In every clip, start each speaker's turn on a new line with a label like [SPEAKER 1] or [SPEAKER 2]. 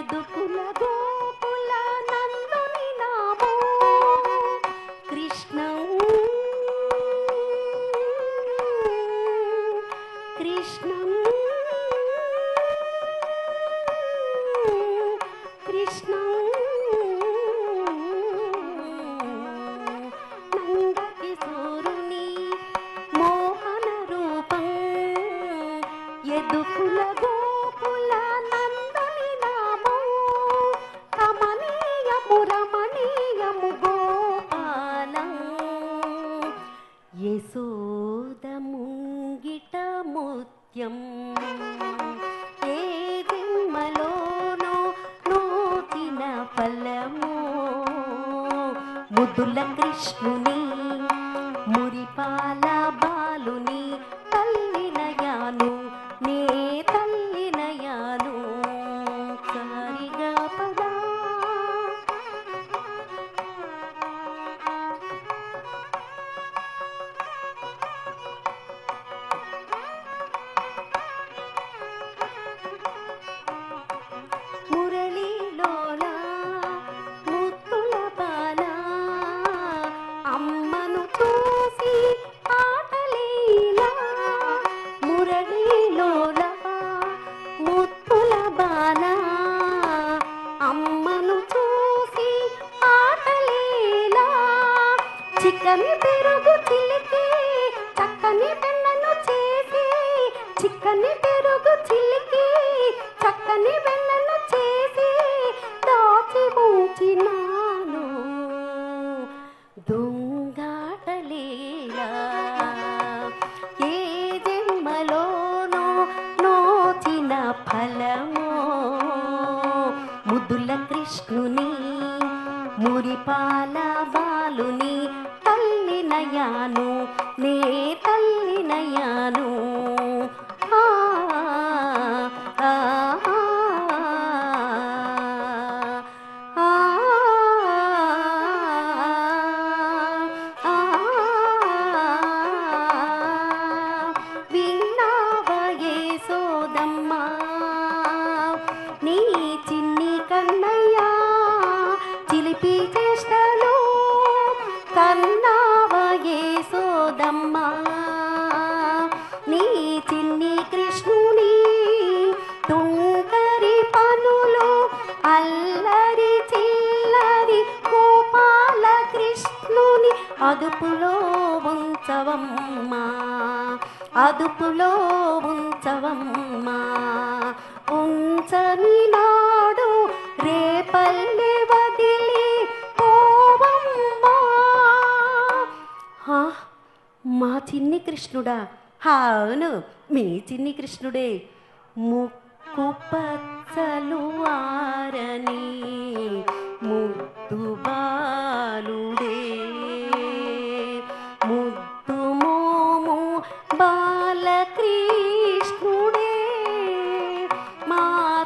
[SPEAKER 1] ఎదుకుల గోకుల నందుని నామో కృష్ణం కృష్ణం కృష్ణం నందకిశోరుని మోహన రూపం ఎదుకుల గోకుల నందుని నామో కమనీయము రమణీయము గోపాలం యశోద ముంగిట ముత్యం ఏ జన్మలోనో నోచిన ఫలము ముద్దుల కృష్ణుని మురిపాల బాలుని తల్లినయాను నే తల్లినయాను సారిగా పదా మురళీలోల ముత్తుల బాల అమ్మను చూసి ఆటలీలా మురళీలోల ముత్తుల బాల అమ్మను చూసి ఆటలీలా చిక్కని పెరుగు చిలికి చక్కని వెన్నను చేసి చిక్కని పెరుగు చిలికి చక్కని వెన్నను చేసి దాచి ఉంచినాను దొంగాటలీలా ఏ జన్మలోనో నోచిన ఫలమో ముద్దుల కృష్ణుని మురిపాల బాలుని తల్లినయాను నే తల్లినయాను ఆ ఆ విన్నావయే సోదమ్మా నీ చిన్ని కన్నయ్యా చిలిపి చేష్టలు కన్నావయే సోదమ్మా నీ చిన్ని కృష్ణుని తుంగరి పనులు అల్లరి చిల్లరి గోపాల కృష్ణుని అదుపులో ఉంచవమ్మా అదుపులో ఉంచవమ్మా ఉంచని నాడు రేపల్లె వదిలి పోవమ్మా మా చిన్ని కృష్ణుడా అవును మీ చిన్ని కృష్ణుడే ముక్కు పచ్చలు ఆరని ముద్దు బాలుడే ముద్దు మోము బాలకృష్ణుడే మా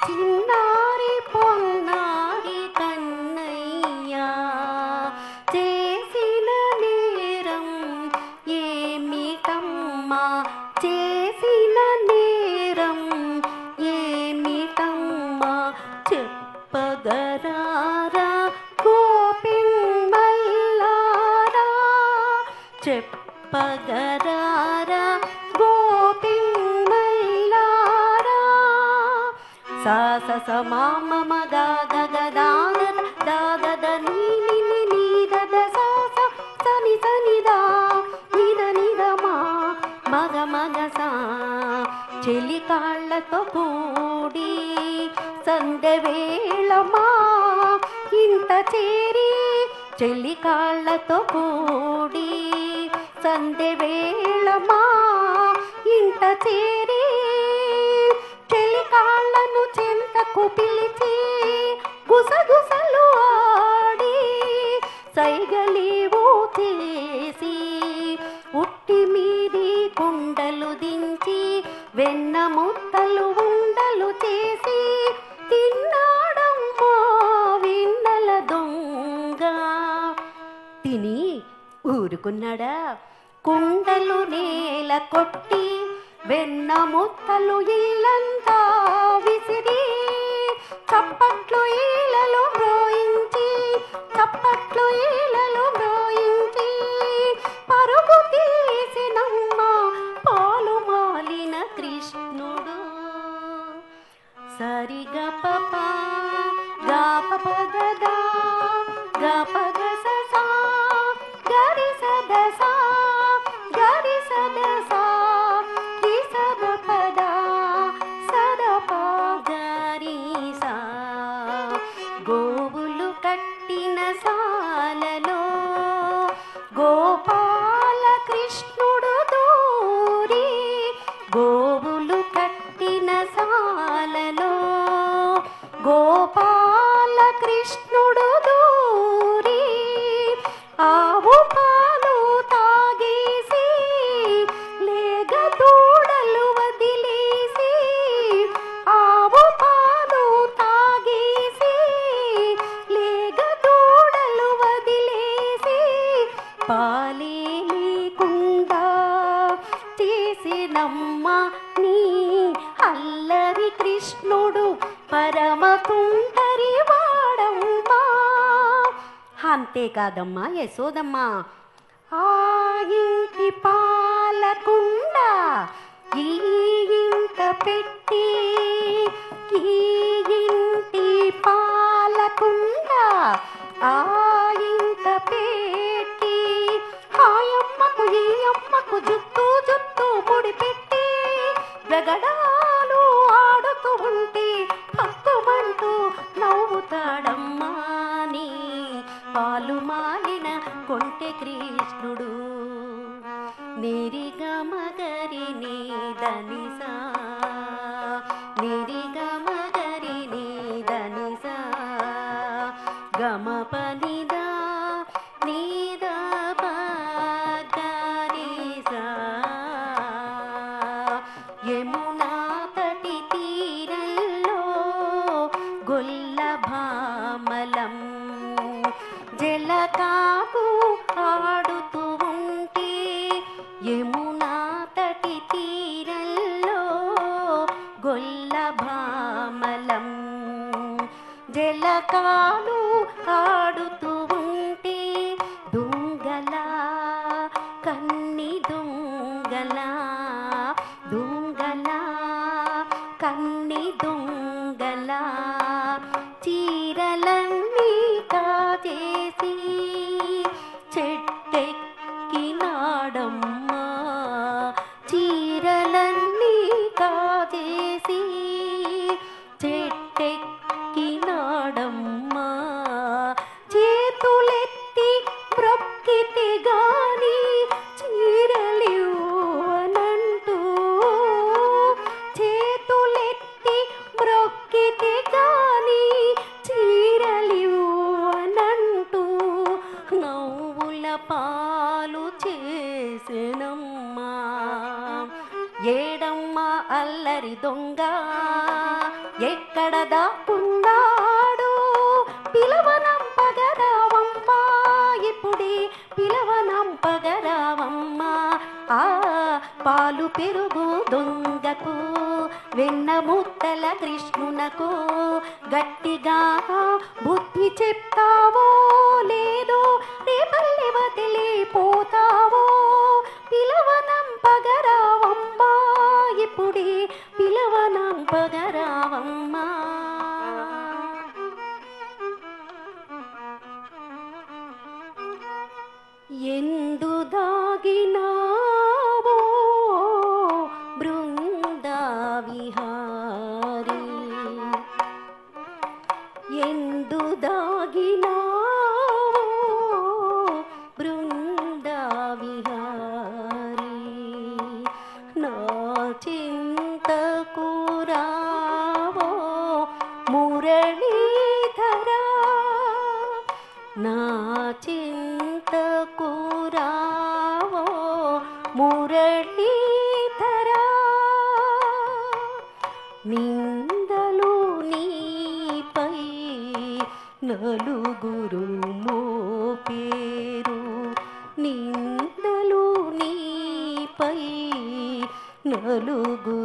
[SPEAKER 1] చిన్నారి పొన్నారి కన్నయ్యా చేసిన నేరం ఏమిటమ్మా చేసిన నేరం ఏమిటమ్మా చెప్పగరారా గోపిమ్మల్లారా చెప్పగరారా గోపిమ్మల్లారా సా స స మా మ మ గ గ గ దా ద ద ద నీ ని ని నీ ద ద సా స స ని స ని దా ని ద ని ద మా మగ మగ సా చెలి కాళ్ళతో కూడి సందెవేళమా ఇంత చేరి చెలి కాళ్ళతో కూడి సందెవేళమా ఇంత చేరి చెలి కాళ్ళను చెంతకు పిలిచి గుసగుసలు ఆడి సైగలీవు చేసి ఉట్టి మీది కుండలు దించి వెన్న ముత్తలు ఉండలు చేసి తిన్నాడమ్మా విన్నల దొంగ తిని ఊరుకున్నాడా కుండలు నేల కొట్టి వెన్న ముత్తలు ఇల్లంతా విసిరి చప్పట్లు ఈలలో మ్రోయించి చప్పట్లు ఈలలో మ్రోయించి పరుగు తీసినమ్మ పాలు మాలిన కృష్ణుడు. సరిగ పప గా పప గదా గా పగ ససా గరి సదసా గరి సదసా రి సద పద సద ప గరి సా. గోవులు కట్టిన సాలలో గోపాల కృష్ణుడు దూరి గోవులు కట్టిన సాలలో గోపాల కృష్ణుడు దూరి ఆవు పాలు తాగేసి లేగ దూడలు వదిలేసి ఆవు పాలు తాగేసి లేగ దూడలు వదిలేసి పాలే లేకుండా చేసినమ్మ నీ అల్లరి కృష్ణుడు పరమ తుంటరి వాడమ్మా. అంతేకాదమ్మా యశోదమ్మ ఆ ఇంటి పాలకుండా ఈ ఇంట పెట్టి ఈ ఇంటి పాలకుండా ఆ ఇంట పెట్టి ఆయమ్మకు ఈ అమ్మకు జుత్తు జుత్తు ముడి పెట్టి వెగడాలు ఆడుతూ ఉంటే పక్కుమంటూ నవ్వుతాడమ్మా నీ పాలు మాలిన కొంటె కృష్ణుడు. నిరిగా మగరి నీదనిసా నిరిగా మగరి నీదనిసా గమ పనిదా నీద పగరిసా. యమునా తటి తీరల్లో గొల్ల భామలం జలకాకు ఆడుతూ ఉంటే యమునా తటి తీరల్లో గొల్ల భామలం జలకాలు ఆడుతూ ఉంటే దొంగల కన్ని దొంగల దొంగల కన్ని దొంగల చీరలన్నీ కాచేసి చెట్టెక్కినాడమ్మా చీరలన్నీ కాచేసి చెట్టెక్కినాడమ్మా. చేతులెత్తి బ్రొక్కితే గాని చీరలివ్వనంటూ చేతులెత్తి బ్రొక్కితే గాని చీరలివ్వనంటూ నవ్వుల పాలు చేసెనమ్మా. ఏడమ్మ అల్లరి దొంగ ఎక్కడ దాక్కున్నాడు పిలవనంపగరావమ్మా ఇప్పుడే పిలవనంపగరావమ్మా. ఆ పాలు పెరుగు దొంగకు వెన్న ముద్దల కృష్ణునకు గట్టిగా బుద్ధి చెప్తావో లేదో రేపల్లె వదిలిపోతావో పిలవనంపగరావమ్మా ఇప్పుడే పిలవనంపగరావమ్మా. ఎందు దాగినావో బృందా విహారీ ఎందు దాగినావో బృందా విహారీ నా చింతకు రావో మురళీధరా నా చింతకు రావో మురళీధరా. నిందలు నీపై నలుగురు మోపేరు నిందలు నీపై నలుగురు